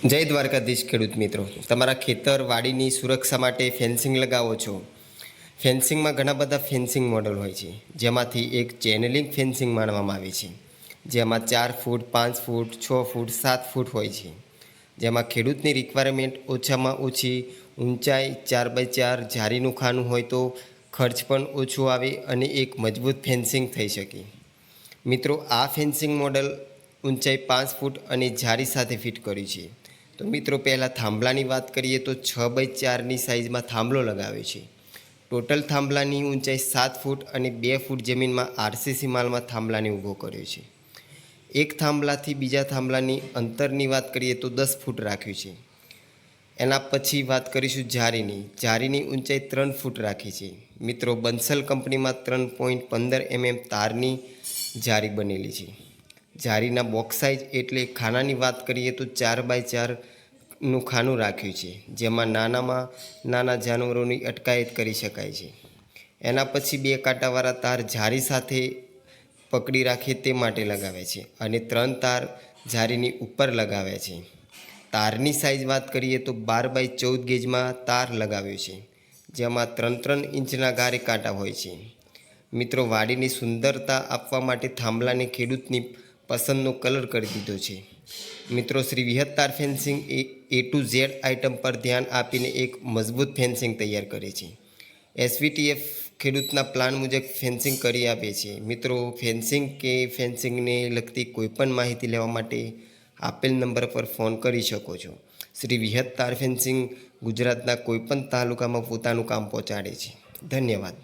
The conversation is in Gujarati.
જય દ્વારકાધીશ ખેડૂત મિત્રો, તમારા ખેતર વાડીની સુરક્ષા માટે ફેન્સિંગ લગાવો છો. ફેન્સિંગમાં ઘણા બધા ફેન્સિંગ મોડલ હોય છે, જેમાંથી એક ચેનલિંગ ફેન્સિંગ માનવામાં આવે છે, જેમાં 4 ફૂટ, 5 ફૂટ, 6 ફૂટ, 7 ફૂટ હોય છે. જેમાં ખેડૂતની રિક્વાયરમેન્ટ ઓછામાં ઓછી ઊંચાઈ 4x4 જારીનું ખાનું હોય તો ખર્ચ પણ ઓછો આવે અને એક મજબૂત ફેન્સિંગ થઈ શકે. મિત્રો, આ ફેન્સિંગ મોડલ ઊંચાઈ 5 ફૂટ અને જારી સાથે ફિટ કર્યું છે. તો મિત્રો, પહેલાં થાંભલાની વાત કરીએ તો 6x4ની સાઇઝમાં થાંભલો લગાવ્યો છે. ટોટલ થાંભલાની ઊંચાઈ 7 ફૂટ અને 2 ફૂટ જમીનમાં આરસીસી માલમાં થાંભલાને ઊભો કર્યો છે. એક થાંભલાથી બીજા થાંભલાની અંતરની વાત કરીએ તો 10 ફૂટ રાખ્યું છે. એના પછી વાત કરીશું જારીની ઊંચાઈ 3 ફૂટ રાખી છે. મિત્રો, બંસલ કંપનીમાં 3.15 mm તારની જારી બનેલી છે. જારીના બોક્સ સાઇઝ એટલે ખાનાની વાત કરીએ તો 4x4નું ખાનું રાખ્યું છે, જેમાં નાનામાં નાના જાનવરોની અટકાયત કરી શકાય છે. એના પછી 2 કાંટાવાળા તાર જારી સાથે પકડી રાખે તે માટે લગાવે છે અને 3 તાર જારીની ઉપર લગાવ્યા છે. તારની સાઇઝ વાત કરીએ તો 12x14 ગેજમાં તાર લગાવ્યો છે, જેમાં 3 ઇંચના ગારે કાંટા હોય છે. મિત્રો, વાડીની સુંદરતા આપવા માટે થાંભલાને ખેડૂતની પસંદનો કલર કરી દીધો છે. મિત્રો, શ્રી વિહતતાર fencing A to Z item પર ધ્યાન આપીને એક મજબૂત ફેન્સિંગ તૈયાર કરે છે. SVTF ખેડૂતના પ્લાન મુજબ ફેન્સિંગ કરી આપે છે. મિત્રો, ફેન્સિંગને લગતી કોઈપણ માહિતી લેવા માટે આપેલ નંબર પર ફોન કરી શકો છો. શ્રી વિહતતાર ફેન્સિંગ ગુજરાતના કોઈપણ તાલુકામાં પોતાનું કામ પહોંચાડે છે. ધન્યવાદ.